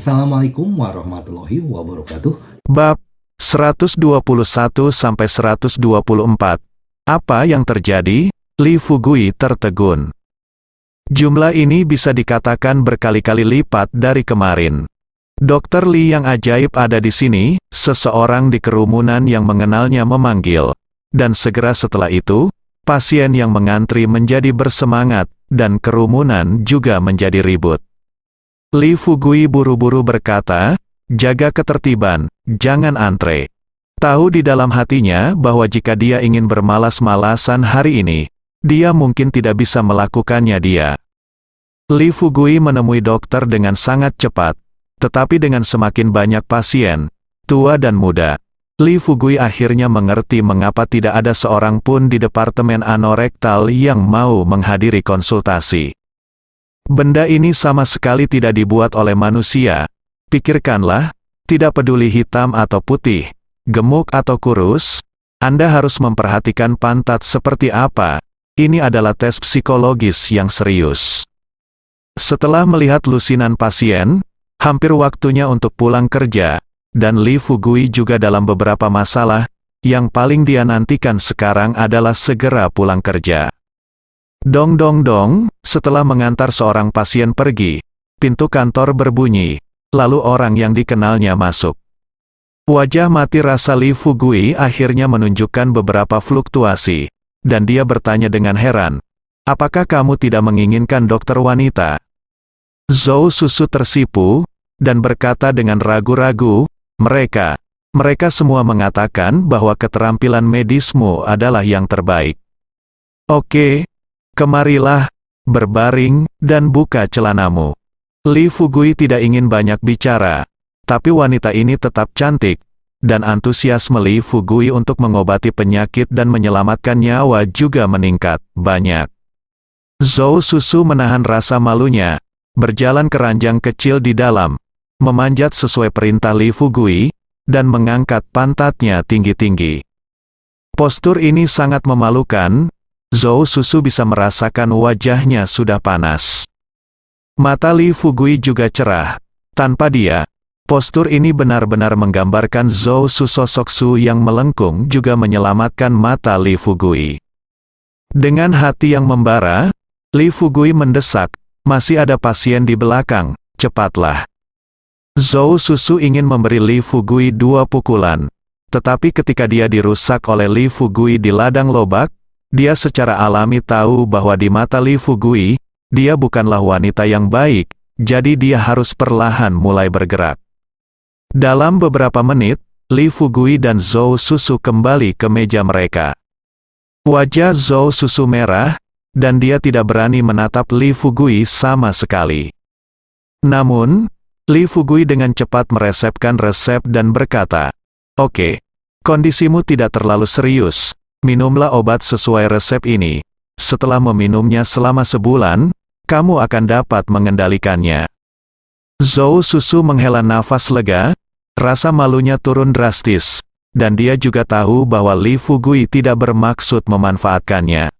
Assalamualaikum warahmatullahi wabarakatuh. Bab 121-124. Apa yang terjadi? Li Fugui tertegun. Jumlah ini bisa dikatakan berkali-kali lipat dari kemarin. Dokter Li yang ajaib ada di sini, seseorang di kerumunan yang mengenalnya memanggil. Dan segera setelah itu, pasien yang mengantri menjadi bersemangat, dan kerumunan juga menjadi ribut. Li Fugui buru-buru berkata, "Jaga ketertiban, jangan antre." Tahu di dalam hatinya bahwa jika dia ingin bermalas-malasan hari ini, dia mungkin tidak bisa melakukannya dia. Li Fugui menemui dokter dengan sangat cepat, tetapi dengan semakin banyak pasien, tua dan muda, Li Fugui akhirnya mengerti mengapa tidak ada seorang pun di departemen anorektal yang mau menghadiri konsultasi. Benda ini sama sekali tidak dibuat oleh manusia. Pikirkanlah, tidak peduli hitam atau putih, gemuk atau kurus, Anda harus memperhatikan pantat seperti apa. Ini adalah tes psikologis yang serius. Setelah melihat lusinan pasien, hampir waktunya untuk pulang kerja, dan Li Fugui juga dalam beberapa masalah, yang paling dia nantikan sekarang adalah segera pulang kerja. Dong dong dong, setelah mengantar seorang pasien pergi, pintu kantor berbunyi, lalu orang yang dikenalnya masuk. Wajah mati rasa Li Fugui akhirnya menunjukkan beberapa fluktuasi, dan dia bertanya dengan heran, "Apakah kamu tidak menginginkan dokter wanita?" Zhou Susu tersipu, dan berkata dengan ragu-ragu, mereka semua mengatakan bahwa keterampilan medismu adalah yang terbaik. Oke. Kemarilah, berbaring, dan buka celanamu. Li Fugui tidak ingin banyak bicara, tapi wanita ini tetap cantik, dan antusiasme Li Fugui untuk mengobati penyakit dan menyelamatkan nyawa juga meningkat, banyak. Zhou Susu menahan rasa malunya, berjalan ke ranjang kecil di dalam, memanjat sesuai perintah Li Fugui, dan mengangkat pantatnya tinggi-tinggi. Postur ini sangat memalukan. Zhou Susu bisa merasakan wajahnya sudah panas. Mata Li Fugui juga cerah. Tanpa dia, postur ini benar-benar menggambarkan Zhou Su. Sosok Su yang melengkung juga menyelamatkan mata Li Fugui. Dengan hati yang membara, Li Fugui mendesak, "Masih ada pasien di belakang, cepatlah." Zhou Susu ingin memberi Li Fugui 2 pukulan, tetapi ketika dia dirusak oleh Li Fugui di ladang lobak, dia secara alami tahu bahwa di mata Li Fugui, dia bukanlah wanita yang baik, jadi dia harus perlahan mulai bergerak. Dalam beberapa menit, Li Fugui dan Zhou Susu kembali ke meja mereka. Wajah Zhou Susu merah, dan dia tidak berani menatap Li Fugui sama sekali. Namun, Li Fugui dengan cepat meresepkan resep dan berkata, "Oke, kondisimu tidak terlalu serius. Minumlah obat sesuai resep ini. Setelah meminumnya selama sebulan, kamu akan dapat mengendalikannya." Zhou Susu menghela nafas lega, rasa malunya turun drastis, dan dia juga tahu bahwa Li Fugui tidak bermaksud memanfaatkannya.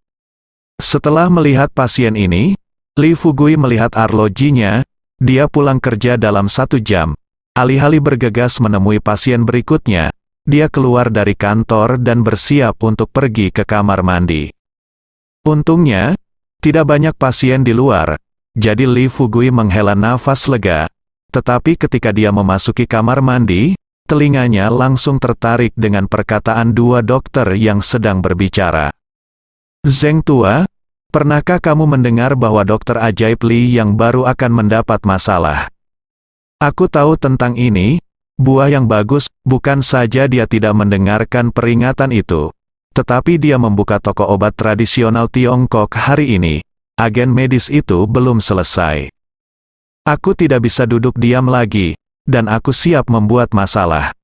Setelah melihat pasien ini, Li Fugui melihat arlojinya, dia pulang kerja dalam 1 jam. Alih-alih bergegas menemui pasien berikutnya, dia keluar dari kantor dan bersiap untuk pergi ke kamar mandi. Untungnya, tidak banyak pasien di luar, jadi Li Fugui menghela nafas lega, tetapi ketika dia memasuki kamar mandi, telinganya langsung tertarik dengan perkataan 2 dokter yang sedang berbicara. "Zheng tua, pernahkah kamu mendengar bahwa dokter ajaib Li yang baru akan mendapat masalah? Aku tahu tentang ini. Buah yang bagus, bukan saja dia tidak mendengarkan peringatan itu, tetapi dia membuka toko obat tradisional Tiongkok hari ini. Agen medis itu belum selesai. Aku tidak bisa duduk diam lagi, dan aku siap membuat masalah.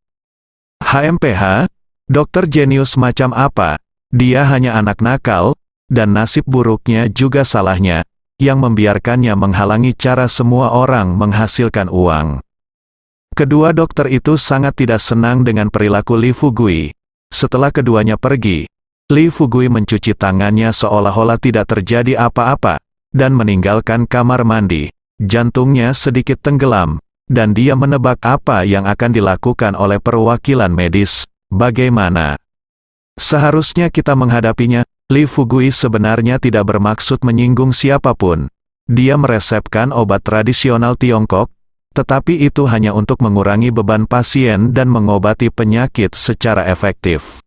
HMPH, dokter jenius macam apa? Dia hanya anak nakal, dan nasib buruknya juga salahnya, yang membiarkannya menghalangi cara semua orang menghasilkan uang." Kedua dokter itu sangat tidak senang dengan perilaku Li Fugui. Setelah keduanya pergi, Li Fugui mencuci tangannya seolah-olah tidak terjadi apa-apa, dan meninggalkan kamar mandi. Jantungnya sedikit tenggelam, dan dia menebak apa yang akan dilakukan oleh perwakilan medis. Bagaimana seharusnya kita menghadapinya? Li Fugui sebenarnya tidak bermaksud menyinggung siapapun. Dia meresepkan obat tradisional Tiongkok, tetapi itu hanya untuk mengurangi beban pasien dan mengobati penyakit secara efektif.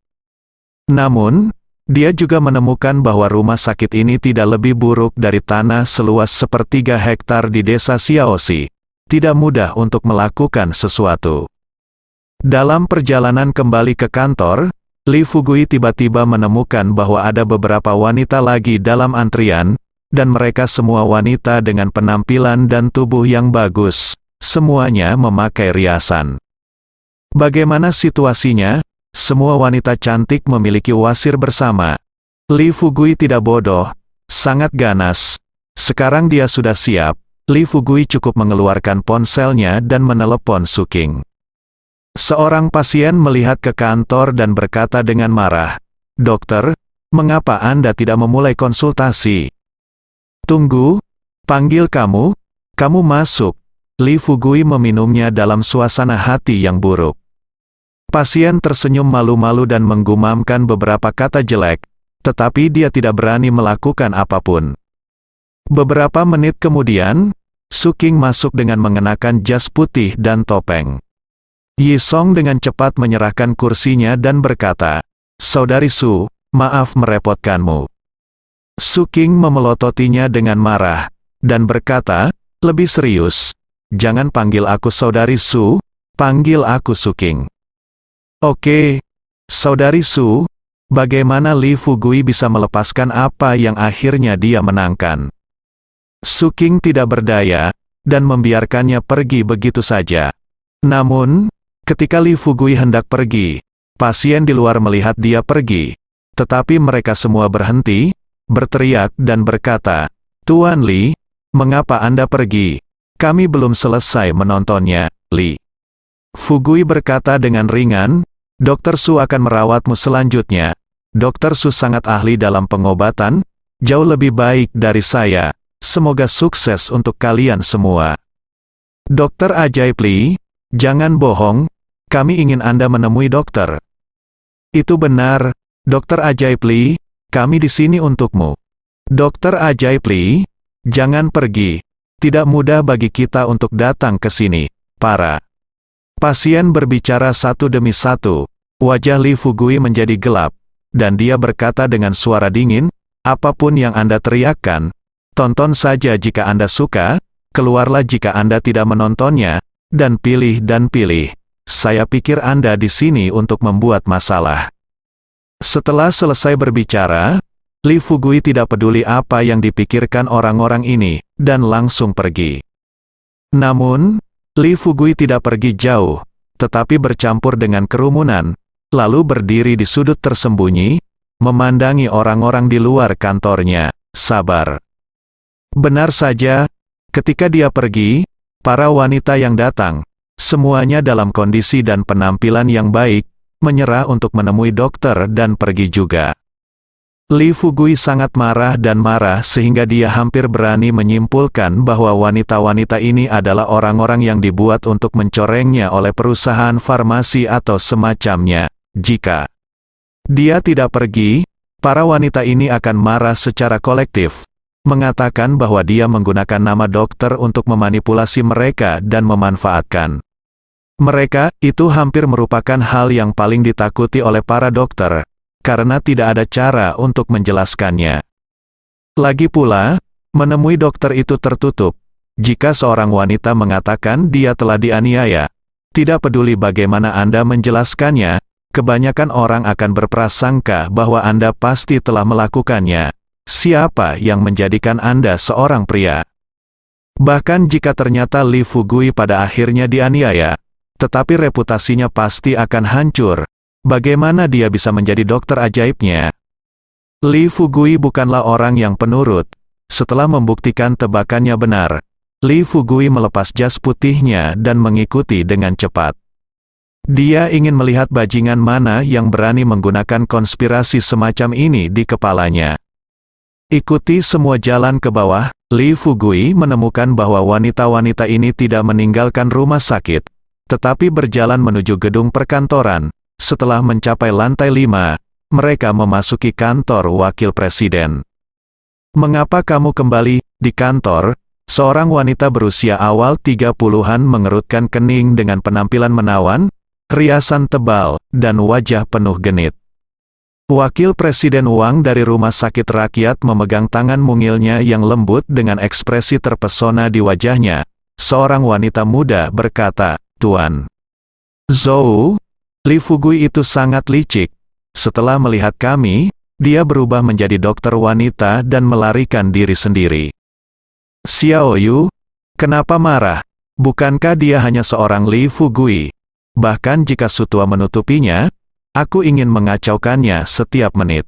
Namun, dia juga menemukan bahwa rumah sakit ini tidak lebih buruk dari tanah seluas 1/3 hektar di desa Xiaoxi. Tidak mudah untuk melakukan sesuatu. Dalam perjalanan kembali ke kantor, Li Fugui tiba-tiba menemukan bahwa ada beberapa wanita lagi dalam antrian, dan mereka semua wanita dengan penampilan dan tubuh yang bagus. Semuanya memakai riasan. Bagaimana situasinya? Semua wanita cantik memiliki wasir bersama. Li Fugui tidak bodoh, sangat ganas. Sekarang dia sudah siap. Li Fugui cukup mengeluarkan ponselnya dan menelepon Suking. Seorang pasien melihat ke kantor dan berkata dengan marah, "Dokter, mengapa Anda tidak memulai konsultasi?" "Tunggu, panggil kamu masuk." Li Fugui meminumnya dalam suasana hati yang buruk. Pasien tersenyum malu-malu dan menggumamkan beberapa kata jelek, tetapi dia tidak berani melakukan apapun. Beberapa menit kemudian, Suking masuk dengan mengenakan jas putih dan topeng. Yi Song dengan cepat menyerahkan kursinya dan berkata, "Saudari Su, maaf merepotkanmu." Suking memelototinya dengan marah, dan berkata, lebih serius, "Jangan panggil aku Saudari Su, panggil aku Suking." "Oke, Saudari Su." Bagaimana Li Fugui bisa melepaskan apa yang akhirnya dia menangkan? Suking tidak berdaya, dan membiarkannya pergi begitu saja. Namun, ketika Li Fugui hendak pergi, pasien di luar melihat dia pergi. Tetapi mereka semua berhenti, berteriak dan berkata, "Tuan Li, mengapa Anda pergi? Kami belum selesai menontonnya, Li." Fugui berkata dengan ringan, "Dokter Su akan merawatmu selanjutnya. Dokter Su sangat ahli dalam pengobatan, jauh lebih baik dari saya. Semoga sukses untuk kalian semua." "Dokter ajaib Li, jangan bohong, kami ingin Anda menemui dokter." "Itu benar, Dokter ajaib Li, kami di sini untukmu." "Dokter ajaib Li, jangan pergi. Tidak mudah bagi kita untuk datang ke sini." Para pasien berbicara satu demi satu. Wajah Li Fugui menjadi gelap, dan dia berkata dengan suara dingin, "Apapun yang Anda teriakkan, tonton saja jika Anda suka, keluarlah jika Anda tidak menontonnya, dan pilih dan pilih. Saya pikir Anda di sini untuk membuat masalah." Setelah selesai berbicara, Li Fugui tidak peduli apa yang dipikirkan orang-orang ini, dan langsung pergi. Namun, Li Fugui tidak pergi jauh, tetapi bercampur dengan kerumunan, lalu berdiri di sudut tersembunyi, memandangi orang-orang di luar kantornya. Sabar. Benar saja, ketika dia pergi, para wanita yang datang, semuanya dalam kondisi dan penampilan yang baik, menyerah untuk menemui dokter dan pergi juga. Li Fugui sangat marah sehingga dia hampir berani menyimpulkan bahwa wanita-wanita ini adalah orang-orang yang dibuat untuk mencorengnya oleh perusahaan farmasi atau semacamnya. Jika dia tidak pergi, para wanita ini akan marah secara kolektif, mengatakan bahwa dia menggunakan nama dokter untuk memanipulasi mereka dan memanfaatkan mereka. Itu hampir merupakan hal yang paling ditakuti oleh para dokter, karena tidak ada cara untuk menjelaskannya. Lagi pula, menemui dokter itu tertutup. Jika seorang wanita mengatakan dia telah dianiaya, tidak peduli bagaimana Anda menjelaskannya, kebanyakan orang akan berprasangka bahwa Anda pasti telah melakukannya. Siapa yang menjadikan Anda seorang pria? Bahkan jika ternyata Li Fugui pada akhirnya dianiaya, tetapi reputasinya pasti akan hancur. Bagaimana dia bisa menjadi dokter ajaibnya? Li Fugui bukanlah orang yang penurut. Setelah membuktikan tebakannya benar, Li Fugui melepas jas putihnya dan mengikuti dengan cepat. Dia ingin melihat bajingan mana yang berani menggunakan konspirasi semacam ini di kepalanya. "Ikuti semua jalan ke bawah," Li Fugui menemukan bahwa wanita-wanita ini tidak meninggalkan rumah sakit, tetapi berjalan menuju gedung perkantoran. Setelah mencapai lantai 5, mereka memasuki kantor wakil presiden. "Mengapa kamu kembali di kantor?" Seorang wanita berusia awal 30-an mengerutkan kening dengan penampilan menawan, riasan tebal, dan wajah penuh genit. Wakil Presiden Wang dari Rumah Sakit Rakyat memegang tangan mungilnya yang lembut dengan ekspresi terpesona di wajahnya. Seorang wanita muda berkata, "Tuan Zhou, Li Fugui itu sangat licik. Setelah melihat kami, dia berubah menjadi dokter wanita dan melarikan diri sendiri." "Xiaoyu, kenapa marah? Bukankah dia hanya seorang Li Fugui? Bahkan jika Sutua menutupinya, aku ingin mengacaukannya setiap menit."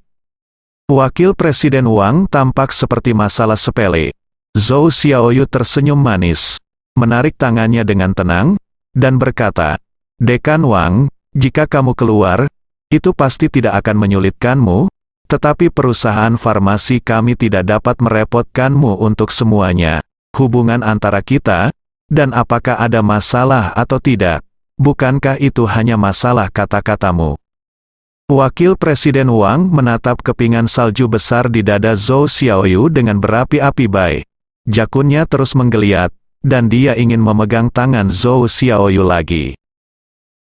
Wakil Presiden Wang tampak seperti masalah sepele. Zhou Xiaoyu tersenyum manis, menarik tangannya dengan tenang, dan berkata, "Dekan Wang, jika kamu keluar, itu pasti tidak akan menyulitkanmu, tetapi perusahaan farmasi kami tidak dapat merepotkanmu untuk semuanya. Hubungan antara kita, dan apakah ada masalah atau tidak? Bukankah itu hanya masalah kata-katamu?" Wakil Presiden Wang menatap kepingan salju besar di dada Zhou Xiaoyu dengan berapi-api baik. Jakunnya terus menggeliat, dan dia ingin memegang tangan Zhou Xiaoyu lagi.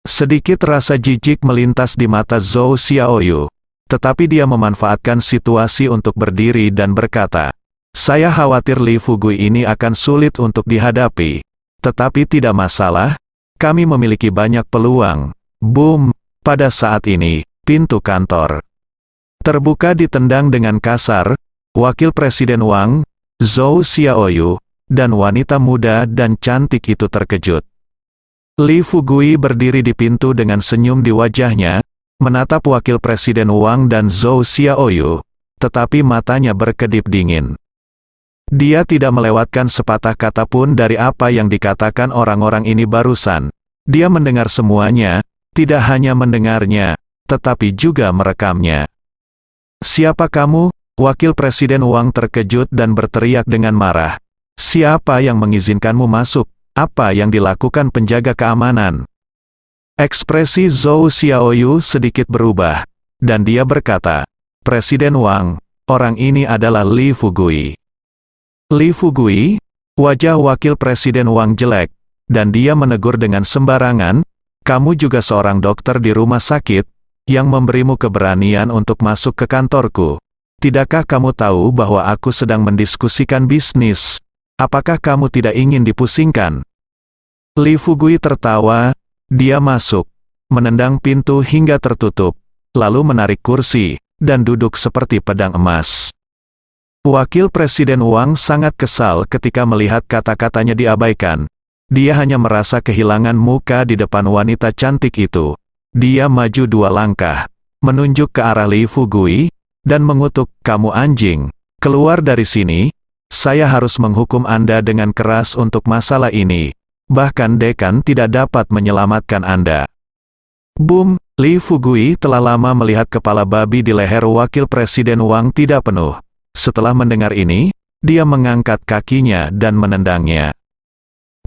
Sedikit rasa jijik melintas di mata Zhou Xiaoyu, tetapi dia memanfaatkan situasi untuk berdiri dan berkata, "Saya khawatir Li Fugui ini akan sulit untuk dihadapi. Tetapi tidak masalah, kami memiliki banyak peluang." Boom! Pada saat ini, pintu kantor terbuka ditendang dengan kasar. Wakil Presiden Wang, Zhou Xiaoyu, dan wanita muda dan cantik itu terkejut. Li Fugui berdiri di pintu dengan senyum di wajahnya, menatap Wakil Presiden Wang dan Zhou Xiaoyu, tetapi matanya berkedip dingin. Dia tidak melewatkan sepatah kata pun dari apa yang dikatakan orang-orang ini barusan. Dia mendengar semuanya, tidak hanya mendengarnya, tetapi juga merekamnya. "Siapa kamu?" Wakil Presiden Wang terkejut dan berteriak dengan marah. "Siapa yang mengizinkanmu masuk? Apa yang dilakukan penjaga keamanan?" Ekspresi Zhou Xiaoyu sedikit berubah, dan dia berkata, "Presiden Wang, orang ini adalah Li Fugui." "Li Fugui?" Wajah Wakil Presiden Wang jelek, dan dia menegur dengan sembarangan, "Kamu juga seorang dokter di rumah sakit, yang memberimu keberanian untuk masuk ke kantorku. Tidakkah kamu tahu bahwa aku sedang mendiskusikan bisnis? Apakah kamu tidak ingin dipusingkan?" Li Fugui tertawa, dia masuk, menendang pintu hingga tertutup, lalu menarik kursi, dan duduk seperti pedang emas. Wakil Presiden Wang sangat kesal ketika melihat kata-katanya diabaikan. Dia hanya merasa kehilangan muka di depan wanita cantik itu. Dia maju 2 langkah, menunjuk ke arah Li Fugui, dan mengutuk, "Kamu anjing, keluar dari sini, saya harus menghukum Anda dengan keras untuk masalah ini, bahkan dekan tidak dapat menyelamatkan Anda." Boom! Li Fugui telah lama melihat kepala babi di leher Wakil Presiden Wang tidak penuh. Setelah mendengar ini, dia mengangkat kakinya dan menendangnya.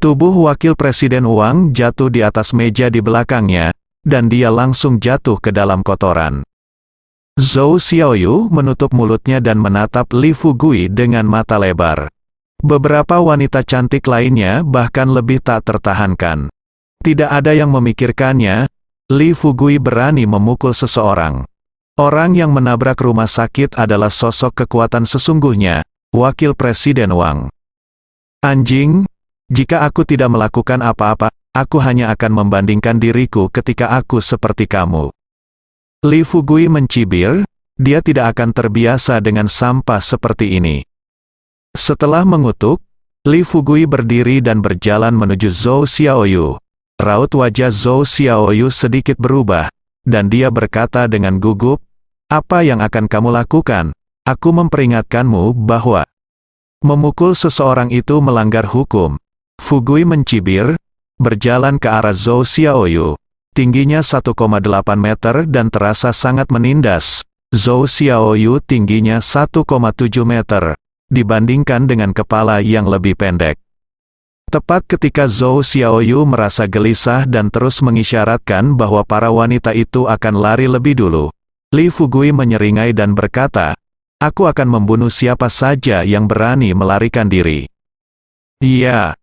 Tubuh Wakil Presiden Wang jatuh di atas meja di belakangnya, dan dia langsung jatuh ke dalam kotoran. Zhou Xiaoyu menutup mulutnya dan menatap Li Fugui dengan mata lebar. Beberapa wanita cantik lainnya bahkan lebih tak tertahankan. Tidak ada yang memikirkannya, Li Fugui berani memukul seseorang. Orang yang menabrak rumah sakit adalah sosok kekuatan sesungguhnya, Wakil Presiden Wang. "Anjing, jika aku tidak melakukan apa-apa, aku hanya akan membandingkan diriku ketika aku seperti kamu." Li Fugui mencibir, dia tidak akan terbiasa dengan sampah seperti ini. Setelah mengutuk, Li Fugui berdiri dan berjalan menuju Zhou Xiaoyu. Raut wajah Zhou Xiaoyu sedikit berubah, dan dia berkata dengan gugup, "Apa yang akan kamu lakukan? Aku memperingatkanmu bahwa memukul seseorang itu melanggar hukum." Fugui mencibir, berjalan ke arah Zhou Xiaoyu. Tingginya 1,8 meter dan terasa sangat menindas. Zhou Xiaoyu tingginya 1,7 meter. dibandingkan dengan kepala yang lebih pendek. Tepat ketika Zhou Xiaoyu merasa gelisah dan terus mengisyaratkan bahwa para wanita itu akan lari lebih dulu, Li Fugui menyeringai dan berkata, "Aku akan membunuh siapa saja yang berani melarikan diri." Iya.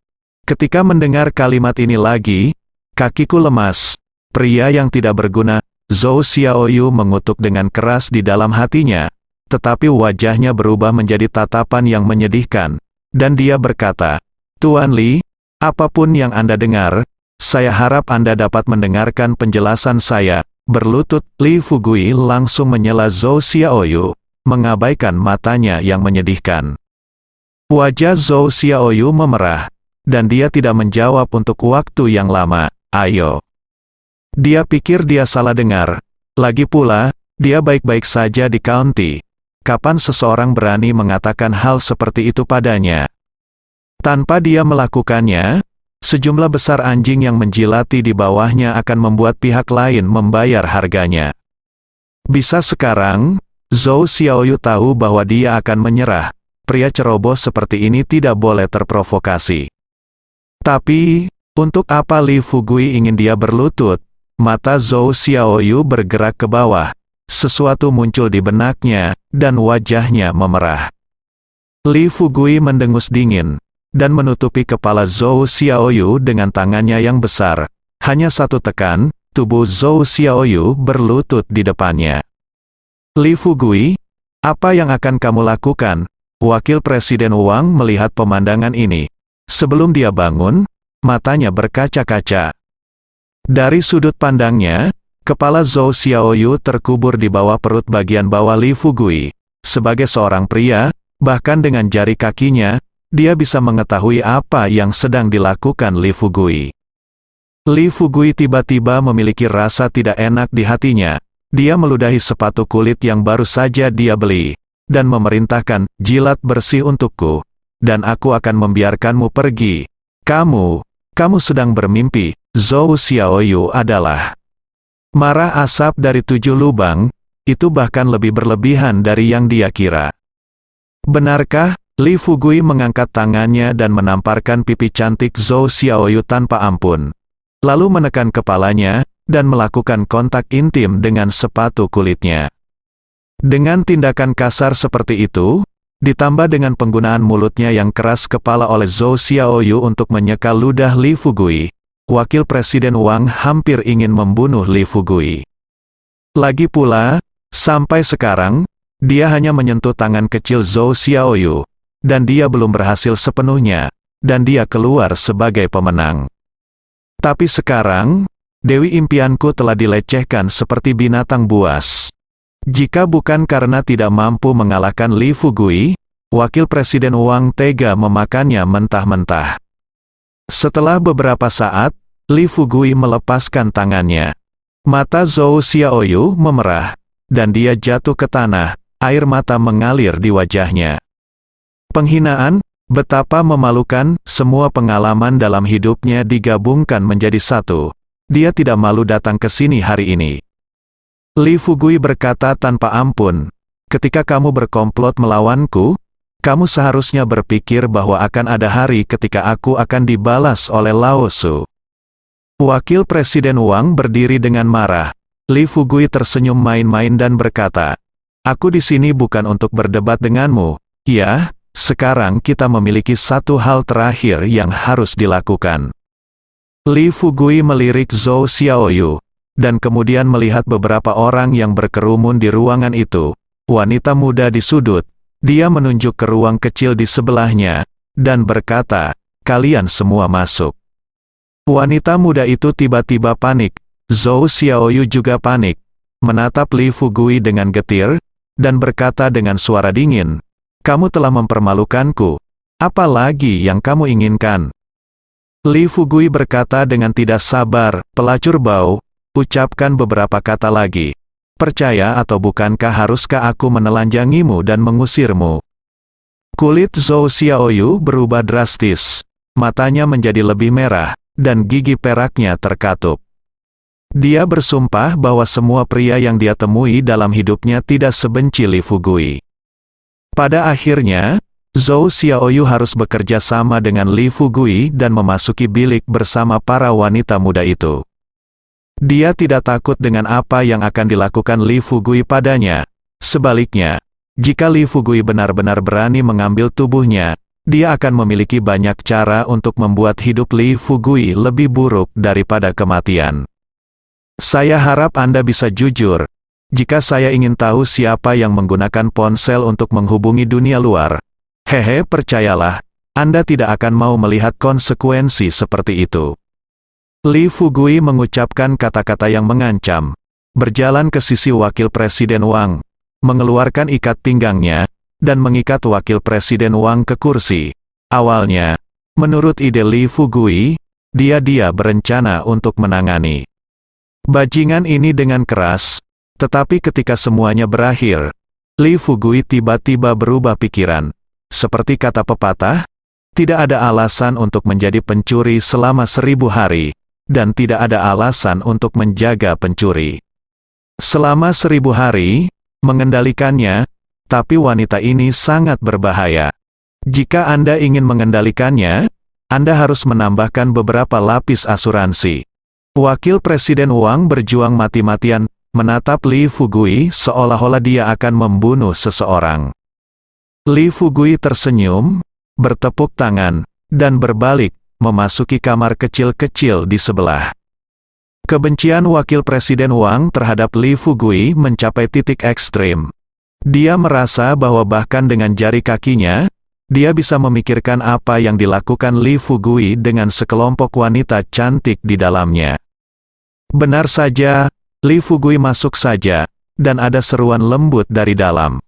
Ketika mendengar kalimat ini lagi, kakiku lemas. Pria yang tidak berguna. Zhou Xiaoyu mengutuk dengan keras di dalam hatinya, tetapi wajahnya berubah menjadi tatapan yang menyedihkan, dan dia berkata, "Tuan Li, apapun yang Anda dengar, saya harap Anda dapat mendengarkan penjelasan saya." Berlutut, Li Fugui langsung menyela Zhou Xiaoyu, mengabaikan matanya yang menyedihkan. Wajah Zhou Xiaoyu memerah, dan dia tidak menjawab untuk waktu yang lama. "Ayo." Dia pikir dia salah dengar. Lagi pula, dia baik-baik saja di county. Kapan seseorang berani mengatakan hal seperti itu padanya? Tanpa dia melakukannya, sejumlah besar anjing yang menjilati di bawahnya akan membuat pihak lain membayar harganya. Bisa sekarang, Zhou Xiaoyu tahu bahwa dia akan menyerah. Pria ceroboh seperti ini tidak boleh terprovokasi. Tapi, untuk apa Li Fugui ingin dia berlutut? Mata Zhou Xiaoyu bergerak ke bawah. Sesuatu muncul di benaknya, dan wajahnya memerah. Li Fugui mendengus dingin, dan menutupi kepala Zhou Xiaoyu dengan tangannya yang besar. Hanya satu tekan, tubuh Zhou Xiaoyu berlutut di depannya. "Li Fugui, apa yang akan kamu lakukan?" Wakil Presiden Wang melihat pemandangan ini. Sebelum dia bangun, matanya berkaca-kaca. Dari sudut pandangnya, kepala Zhou Xiaoyu terkubur di bawah perut bagian bawah Li Fugui. Sebagai seorang pria, bahkan dengan jari kakinya, dia bisa mengetahui apa yang sedang dilakukan Li Fugui. Li Fugui tiba-tiba memiliki rasa tidak enak di hatinya. Dia meludahi sepatu kulit yang baru saja dia beli, dan memerintahkan, "Jilat bersih untukku, dan aku akan membiarkanmu pergi." Kamu sedang bermimpi." Zhou Xiaoyu adalah marah asap dari 7 lubang, itu bahkan lebih berlebihan dari yang dia kira. "Benarkah?" Li Fugui mengangkat tangannya dan menamparkan pipi cantik Zhou Xiaoyu tanpa ampun. Lalu menekan kepalanya, dan melakukan kontak intim dengan sepatu kulitnya. Dengan tindakan kasar seperti itu, ditambah dengan penggunaan mulutnya yang keras kepala oleh Zhou Xiaoyu untuk menyeka ludah Li Fugui, Wakil Presiden Wang hampir ingin membunuh Li Fugui. Lagi pula, sampai sekarang, dia hanya menyentuh tangan kecil Zhou Xiaoyu, dan dia belum berhasil sepenuhnya, dan dia keluar sebagai pemenang. Tapi sekarang, Dewi impianku telah dilecehkan seperti binatang buas. Jika bukan karena tidak mampu mengalahkan Li Fugui, Wakil Presiden Wang tega memakannya mentah-mentah. Setelah beberapa saat, Li Fugui melepaskan tangannya. Mata Zhou Xiaoyu memerah, dan dia jatuh ke tanah, air mata mengalir di wajahnya. Penghinaan, betapa memalukan, semua pengalaman dalam hidupnya digabungkan menjadi satu. Dia tidak malu datang ke sini hari ini. Li Fugui berkata tanpa ampun, "Ketika kamu berkomplot melawanku, kamu seharusnya berpikir bahwa akan ada hari ketika aku akan dibalas oleh Lao Su." Wakil Presiden Wang berdiri dengan marah. Li Fugui tersenyum main-main dan berkata, "Aku di sini bukan untuk berdebat denganmu. Ya, sekarang kita memiliki satu hal terakhir yang harus dilakukan." Li Fugui melirik Zhou Xiaoyu, dan kemudian melihat beberapa orang yang berkerumun di ruangan itu. Wanita muda di sudut. Dia menunjuk ke ruang kecil di sebelahnya, dan berkata, "Kalian semua masuk." Wanita muda itu tiba-tiba panik. Zhou Xiaoyu juga panik. Menatap Li Fugui dengan getir, dan berkata dengan suara dingin, "Kamu telah mempermalukanku. Apa lagi yang kamu inginkan?" Li Fugui berkata dengan tidak sabar, "Pelacur bau, ucapkan beberapa kata lagi. Percaya atau bukankah haruskah aku menelanjangimu dan mengusirmu?" Kulit Zhou Xiaoyu berubah drastis. Matanya menjadi lebih merah, dan gigi peraknya terkatup. Dia bersumpah bahwa semua pria yang dia temui dalam hidupnya tidak sebenci Li Fugui. Pada akhirnya, Zhou Xiaoyu harus bekerja sama dengan Li Fugui dan memasuki bilik bersama para wanita muda itu. Dia tidak takut dengan apa yang akan dilakukan Li Fugui padanya. Sebaliknya, jika Li Fugui benar-benar berani mengambil tubuhnya, dia akan memiliki banyak cara untuk membuat hidup Li Fugui lebih buruk daripada kematian. Saya harap Anda bisa jujur. Jika saya ingin tahu siapa yang menggunakan ponsel untuk menghubungi dunia luar, hehe, percayalah, Anda tidak akan mau melihat konsekuensi seperti itu. Li Fugui mengucapkan kata-kata yang mengancam, berjalan ke sisi Wakil Presiden Wang, mengeluarkan ikat pinggangnya, dan mengikat Wakil Presiden Wang ke kursi. Awalnya, menurut ide Li Fugui, dia berencana untuk menangani bajingan ini dengan keras, tetapi ketika semuanya berakhir, Li Fugui tiba-tiba berubah pikiran. Seperti kata pepatah, tidak ada alasan untuk menjadi pencuri selama 1000 hari, dan tidak ada alasan untuk menjaga pencuri selama 1000 hari, mengendalikannya, tapi wanita ini sangat berbahaya. Jika Anda ingin mengendalikannya, Anda harus menambahkan beberapa lapis asuransi. Wakil Presiden Wang berjuang mati-matian, menatap Li Fugui seolah-olah dia akan membunuh seseorang. Li Fugui tersenyum, bertepuk tangan, dan berbalik, memasuki kamar kecil-kecil di sebelah. Kebencian Wakil Presiden Wang terhadap Li Fugui mencapai titik ekstrim. Dia merasa bahwa bahkan dengan jari kakinya, dia bisa memikirkan apa yang dilakukan Li Fugui dengan sekelompok wanita cantik di dalamnya. Benar saja, Li Fugui masuk saja, dan ada seruan lembut dari dalam.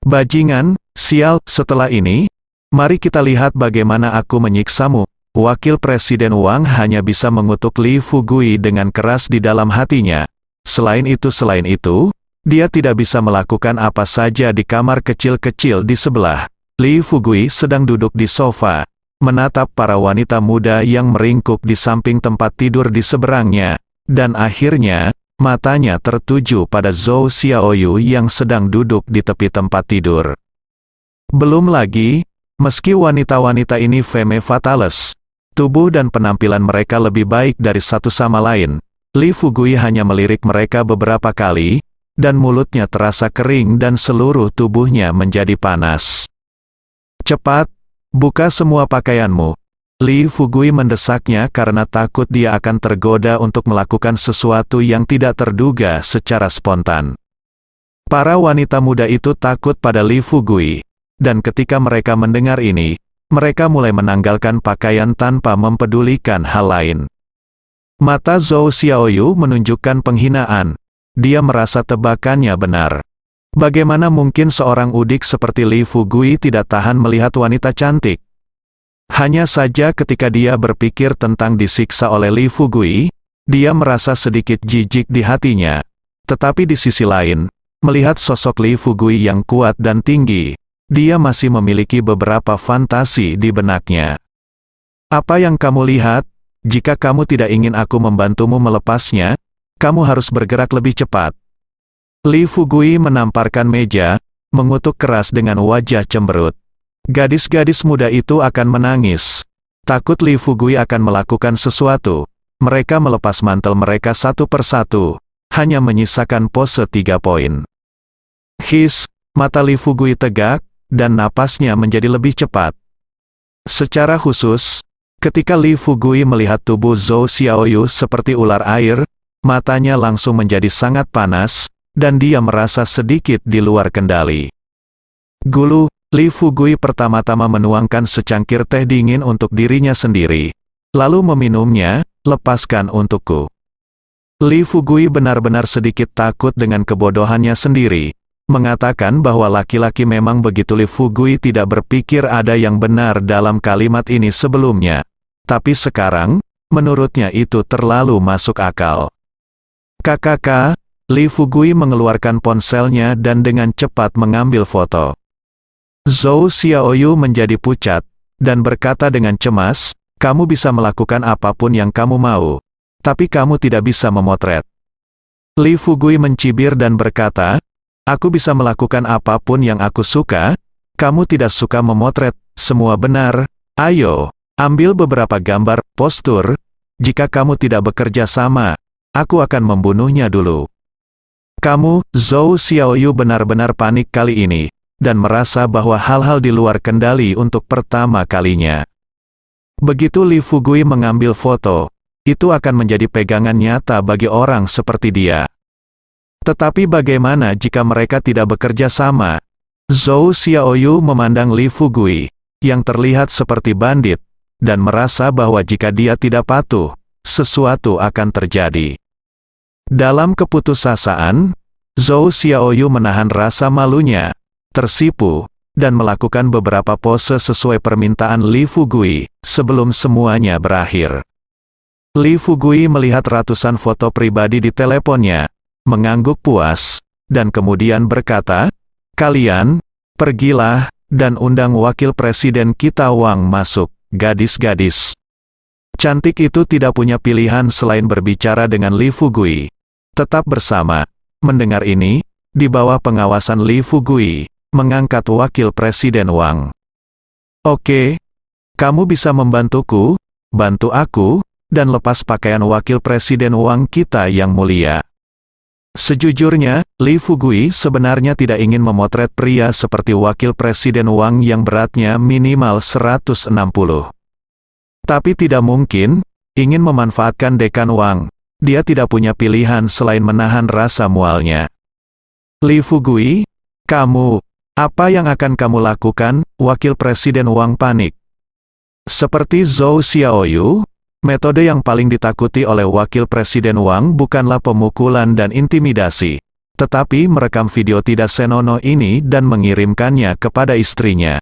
Bajingan, sial, setelah ini, mari kita lihat bagaimana aku menyiksamu. Wakil Presiden Wang hanya bisa mengutuk Li Fugui dengan keras di dalam hatinya. Selain itu, dia tidak bisa melakukan apa saja di kamar kecil-kecil di sebelah. Li Fugui sedang duduk di sofa, menatap para wanita muda yang meringkuk di samping tempat tidur di seberangnya, dan akhirnya, matanya tertuju pada Zhou Xiaoyu yang sedang duduk di tepi tempat tidur. Belum lagi, meski wanita-wanita ini femme fatales, tubuh dan penampilan mereka lebih baik dari satu sama lain, Li Fugui hanya melirik mereka beberapa kali, dan mulutnya terasa kering dan seluruh tubuhnya menjadi panas. Cepat, buka semua pakaianmu. Li Fugui mendesaknya karena takut dia akan tergoda untuk melakukan sesuatu yang tidak terduga secara spontan. Para wanita muda itu takut pada Li Fugui, dan ketika mereka mendengar ini, mereka mulai menanggalkan pakaian tanpa mempedulikan hal lain. Mata Zhou Xiaoyu menunjukkan penghinaan. Dia merasa tebakannya benar. Bagaimana mungkin seorang udik seperti Li Fugui tidak tahan melihat wanita cantik? Hanya saja ketika dia berpikir tentang disiksa oleh Li Fugui, dia merasa sedikit jijik di hatinya. Tetapi di sisi lain, melihat sosok Li Fugui yang kuat dan tinggi, dia masih memiliki beberapa fantasi di benaknya. Apa yang kamu lihat? Jika kamu tidak ingin aku membantumu melepasnya, kamu harus bergerak lebih cepat. Li Fugui menamparkan meja, mengutuk keras dengan wajah cemberut. Gadis-gadis muda itu akan menangis. Takut Li Fugui akan melakukan sesuatu. Mereka melepas mantel mereka satu persatu, hanya menyisakan pose 3 poin. His, mata Li Fugui tegak, dan napasnya menjadi lebih cepat. Secara khusus, ketika Li Fugui melihat tubuh Zhou Xiaoyu seperti ular air, matanya langsung menjadi sangat panas, dan dia merasa sedikit di luar kendali. Gulu, Li Fugui pertama-tama menuangkan secangkir teh dingin untuk dirinya sendiri, lalu meminumnya. Lepaskan untukku. Li Fugui benar-benar sedikit takut dengan kebodohannya sendiri, mengatakan bahwa laki-laki memang begitu. Li Fugui tidak berpikir ada yang benar dalam kalimat ini sebelumnya, tapi sekarang, menurutnya itu terlalu masuk akal. KKK, Li Fugui mengeluarkan ponselnya dan dengan cepat mengambil foto. Zhou Xiaoyu menjadi pucat, dan berkata dengan cemas, kamu bisa melakukan apapun yang kamu mau, tapi kamu tidak bisa memotret. Li Fugui mencibir dan berkata, aku bisa melakukan apapun yang aku suka, kamu tidak suka memotret, semua benar. Ayo, ambil beberapa gambar, postur. Jika kamu tidak bekerja sama, aku akan membunuhnya dulu. Kamu, Zhou Xiaoyu benar-benar panik kali ini, dan merasa bahwa hal-hal di luar kendali untuk pertama kalinya. Begitu Li Fugui mengambil foto, itu akan menjadi pegangan nyata bagi orang seperti dia. Tetapi bagaimana jika mereka tidak bekerja sama? Zhou Xiaoyu memandang Li Fugui, yang terlihat seperti bandit, dan merasa bahwa jika dia tidak patuh, sesuatu akan terjadi. Dalam keputusasaan, Zhou Xiaoyu menahan rasa malunya, tersipu, dan melakukan beberapa pose sesuai permintaan Li Fugui, sebelum semuanya berakhir. Li Fugui melihat ratusan foto pribadi di teleponnya, mengangguk puas, dan kemudian berkata, "Kalian, pergilah, dan undang wakil presiden kita Wang masuk, gadis-gadis." Cantik itu tidak punya pilihan selain berbicara dengan Li Fugui. Tetap bersama. Mendengar ini, di bawah pengawasan Li Fugui, mengangkat wakil presiden Wang. "Oke, kamu bisa membantuku, bantu aku, dan lepas pakaian wakil presiden Wang kita yang mulia." Sejujurnya, Li Fugui sebenarnya tidak ingin memotret pria seperti wakil presiden Wang yang beratnya minimal 160. Tapi tidak mungkin, ingin memanfaatkan dekan Wang. Dia tidak punya pilihan selain menahan rasa mualnya. "Li Fugui, kamu, apa yang akan kamu lakukan?" Wakil Presiden Wang panik. Seperti Zhou Xiaoyu, metode yang paling ditakuti oleh Wakil Presiden Wang bukanlah pemukulan dan intimidasi, tetapi merekam video tidak senonoh ini dan mengirimkannya kepada istrinya.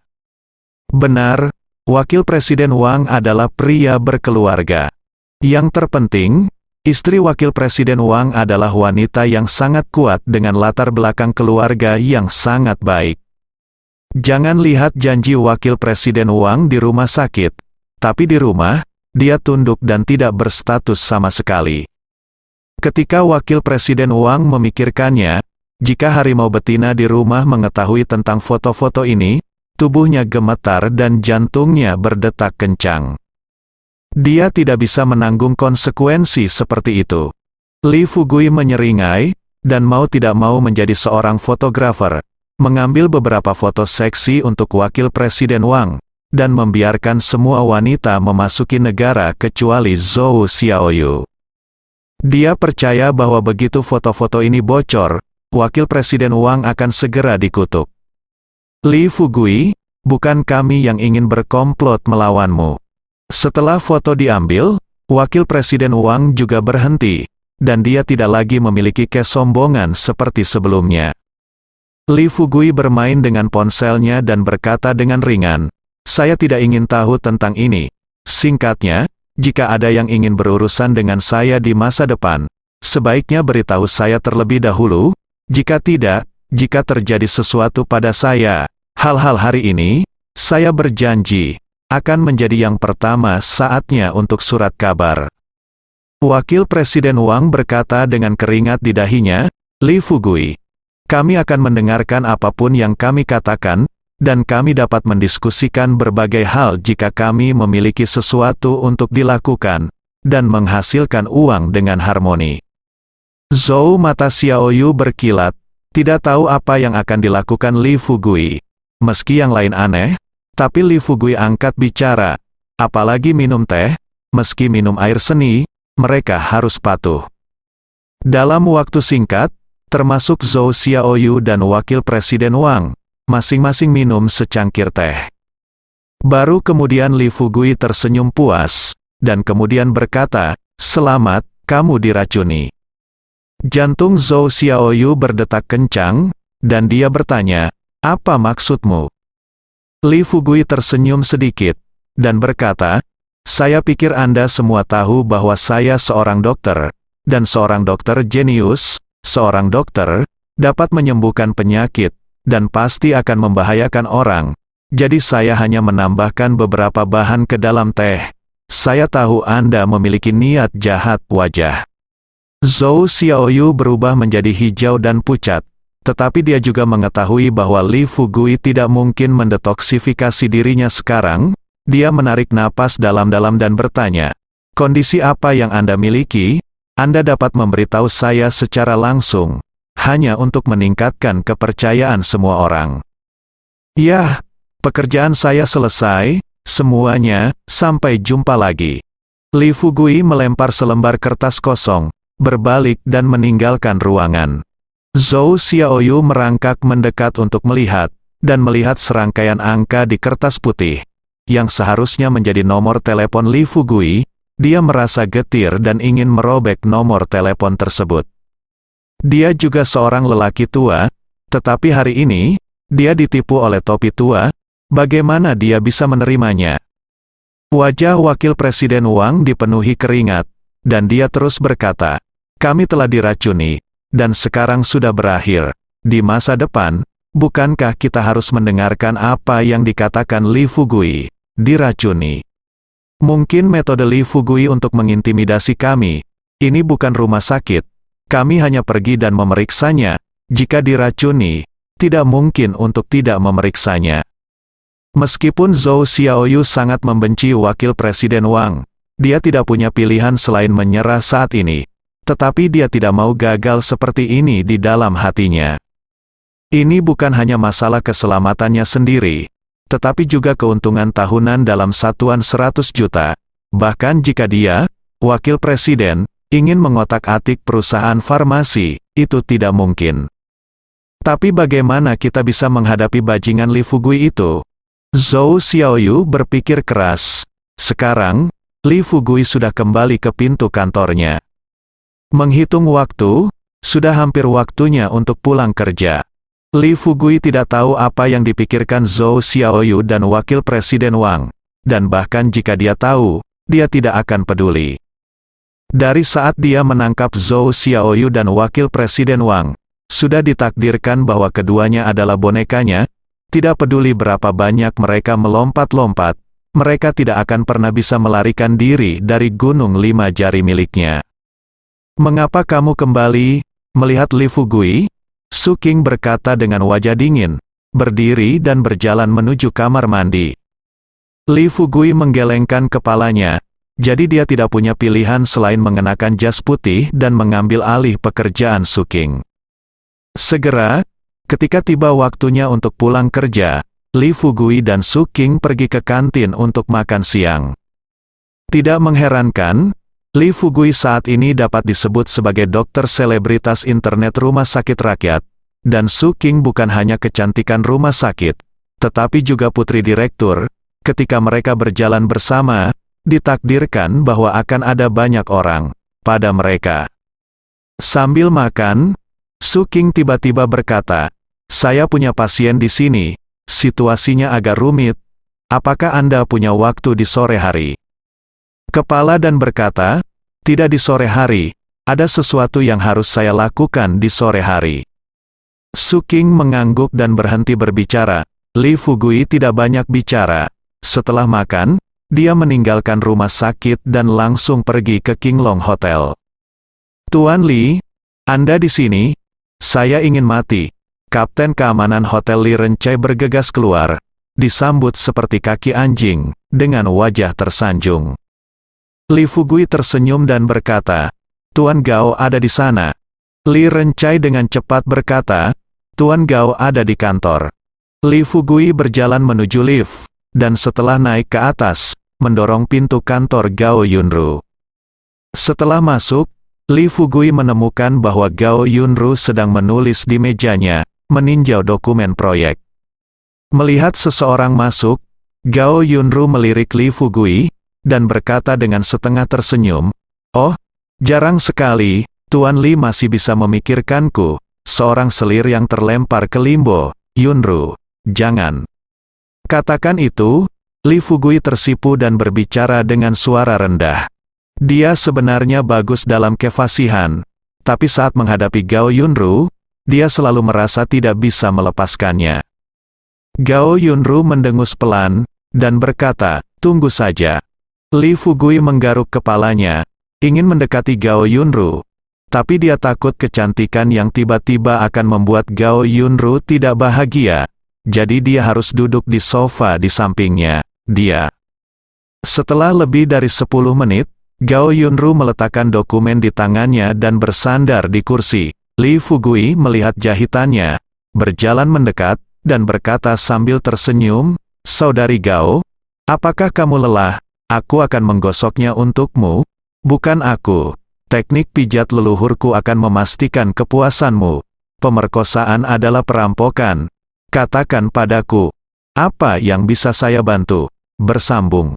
Benar, Wakil Presiden Wang adalah pria berkeluarga. Yang terpenting, istri Wakil Presiden Wang adalah wanita yang sangat kuat dengan latar belakang keluarga yang sangat baik. Jangan lihat janji Wakil Presiden Wang di rumah sakit, tapi di rumah, dia tunduk dan tidak berstatus sama sekali. Ketika Wakil Presiden Wang memikirkannya, jika harimau betina di rumah mengetahui tentang foto-foto ini, tubuhnya gemetar dan jantungnya berdetak kencang. Dia tidak bisa menanggung konsekuensi seperti itu. Li Fugui menyeringai, dan mau tidak mau menjadi seorang fotografer, mengambil beberapa foto seksi untuk Wakil Presiden Wang, dan membiarkan semua wanita memasuki negara kecuali Zhou Xiaoyu. Dia percaya bahwa begitu foto-foto ini bocor, Wakil Presiden Wang akan segera dikutuk. "Li Fugui, bukan kami yang ingin berkomplot melawanmu." Setelah foto diambil, Wakil Presiden Wang juga berhenti, dan dia tidak lagi memiliki kesombongan seperti sebelumnya. Li Fugui bermain dengan ponselnya dan berkata dengan ringan, "Saya tidak ingin tahu tentang ini. Singkatnya, jika ada yang ingin berurusan dengan saya di masa depan, sebaiknya beritahu saya terlebih dahulu. Jika tidak, jika terjadi sesuatu pada saya, hal-hal hari ini, saya berjanji, akan menjadi yang pertama saatnya untuk surat kabar." Wakil Presiden Wang berkata dengan keringat di dahinya, "Li Fugui, kami akan mendengarkan apapun yang kami katakan, dan kami dapat mendiskusikan berbagai hal jika kami memiliki sesuatu untuk dilakukan, dan menghasilkan uang dengan harmoni." Zhou mata Xiaoyu berkilat, tidak tahu apa yang akan dilakukan Li Fugui. Meski yang lain aneh, tapi Li Fugui angkat bicara, "Apalagi minum teh, meski minum air seni, mereka harus patuh." Dalam waktu singkat, termasuk Zhou Xiaoyu dan Wakil Presiden Wang, masing-masing minum secangkir teh. Baru kemudian Li Fugui tersenyum puas, dan kemudian berkata, "Selamat, kamu diracuni." Jantung Zhou Xiaoyu berdetak kencang, dan dia bertanya, "Apa maksudmu?" Li Fugui tersenyum sedikit, dan berkata, "Saya pikir Anda semua tahu bahwa saya seorang dokter, dan seorang dokter jenius, seorang dokter, dapat menyembuhkan penyakit, dan pasti akan membahayakan orang. Jadi saya hanya menambahkan beberapa bahan ke dalam teh. Saya tahu Anda memiliki niat jahat." Wajah Zhou Xiaoyu berubah menjadi hijau dan pucat, tetapi dia juga mengetahui bahwa Li Fugui tidak mungkin mendetoksifikasi dirinya sekarang. Dia menarik napas dalam-dalam dan bertanya, "Kondisi apa yang Anda miliki? Anda dapat memberitahu saya secara langsung, hanya untuk meningkatkan kepercayaan semua orang." "Yah, pekerjaan saya selesai, semuanya, sampai jumpa lagi." Li Fugui melempar selembar kertas kosong, berbalik dan meninggalkan ruangan. Zhou Xiaoyu merangkak mendekat untuk melihat, dan melihat serangkaian angka di kertas putih, yang seharusnya menjadi nomor telepon Li Fugui. Dia merasa getir dan ingin merobek nomor telepon tersebut. Dia juga seorang lelaki tua, tetapi hari ini, dia ditipu oleh topi tua. Bagaimana dia bisa menerimanya? Wajah Wakil Presiden Wang dipenuhi keringat, dan dia terus berkata, "Kami telah diracuni, dan sekarang sudah berakhir. Di masa depan, bukankah kita harus mendengarkan apa yang dikatakan Li Fugui? Diracuni. Mungkin metode Li Fugui untuk mengintimidasi kami. Ini bukan rumah sakit. Kami hanya pergi dan memeriksanya. Jika diracuni, tidak mungkin untuk tidak memeriksanya." Meskipun Zhou Xiaoyu sangat membenci Wakil Presiden Wang, dia tidak punya pilihan selain menyerah saat ini. Tetapi dia tidak mau gagal seperti ini di dalam hatinya. Ini bukan hanya masalah keselamatannya sendiri, tetapi juga keuntungan tahunan dalam satuan 100 juta. Bahkan jika dia, Wakil Presiden, ingin mengotak-atik perusahaan farmasi, itu tidak mungkin. Tapi bagaimana kita bisa menghadapi bajingan Li Fugui itu? Zhou Xiaoyu berpikir keras. Sekarang, Li Fugui sudah kembali ke pintu kantornya. Menghitung waktu, sudah hampir waktunya untuk pulang kerja. Li Fugui tidak tahu apa yang dipikirkan Zhou Xiaoyu dan Wakil Presiden Wang, dan bahkan jika dia tahu, dia tidak akan peduli. Dari saat dia menangkap Zhou Xiaoyu dan Wakil Presiden Wang, sudah ditakdirkan bahwa keduanya adalah bonekanya. Tidak peduli berapa banyak mereka melompat-lompat, mereka tidak akan pernah bisa melarikan diri dari gunung 5 jari miliknya. "Mengapa kamu kembali?" Melihat Li Fugui, Su Qing berkata dengan wajah dingin, berdiri dan berjalan menuju kamar mandi. Li Fugui menggelengkan kepalanya, jadi dia tidak punya pilihan selain mengenakan jas putih dan mengambil alih pekerjaan Su Qing. Segera, ketika tiba waktunya untuk pulang kerja, Li Fugui dan Su Qing pergi ke kantin untuk makan siang. Tidak mengherankan, Li Fugui saat ini dapat disebut sebagai dokter selebritas internet rumah sakit rakyat, dan Su Qing bukan hanya kecantikan rumah sakit, tetapi juga putri direktur. Ketika mereka berjalan bersama, ditakdirkan bahwa akan ada banyak orang pada mereka. Sambil makan, Su Qing tiba-tiba berkata, "Saya punya pasien di sini, situasinya agak rumit. Apakah Anda punya waktu di sore hari?" Kepala dan berkata, "Tidak di sore hari, ada sesuatu yang harus saya lakukan di sore hari." Su Qing mengangguk dan berhenti berbicara. Li Fugui tidak banyak bicara. Setelah makan, dia meninggalkan rumah sakit dan langsung pergi ke Qinglong Hotel. "Tuan Li, Anda di sini? Saya ingin mati." Kapten keamanan Hotel Li Rencai bergegas keluar, disambut seperti kaki anjing, dengan wajah tersanjung. Li Fugui tersenyum dan berkata, "Tuan Gao ada di sana." Li Rencai dengan cepat berkata, "Tuan Gao ada di kantor." Li Fugui berjalan menuju lift, dan setelah naik ke atas, mendorong pintu kantor Gao Yunru. Setelah masuk, Li Fugui menemukan bahwa Gao Yunru sedang menulis di mejanya, meninjau dokumen proyek. Melihat seseorang masuk, Gao Yunru melirik Li Fugui, dan berkata dengan setengah tersenyum, "Oh, jarang sekali, Tuan Li masih bisa memikirkanku." Seorang selir yang terlempar ke limbo. "Yunru, jangan katakan itu." Li Fugui tersipu dan berbicara dengan suara rendah. Dia sebenarnya bagus dalam kefasihan, tapi saat menghadapi Gao Yunru, dia selalu merasa tidak bisa melepaskannya. Gao Yunru mendengus pelan, dan berkata, "Tunggu saja." Li Fugui menggaruk kepalanya, ingin mendekati Gao Yunru, Tapi dia takut kecantikan yang tiba-tiba akan membuat Gao Yunru tidak bahagia. Jadi dia harus duduk di sofa di sampingnya. Setelah lebih dari 10 menit, Gao Yunru meletakkan dokumen di tangannya dan bersandar di kursi. Li Fugui melihat jahitannya, berjalan mendekat, dan berkata sambil tersenyum, "Saudari Gao, apakah kamu lelah? Aku akan menggosoknya untukmu." "Bukan aku. Teknik pijat leluhurku akan memastikan kepuasanmu. Pemerkosaan adalah perampokan. Katakan padaku, apa yang bisa saya bantu?" Bersambung.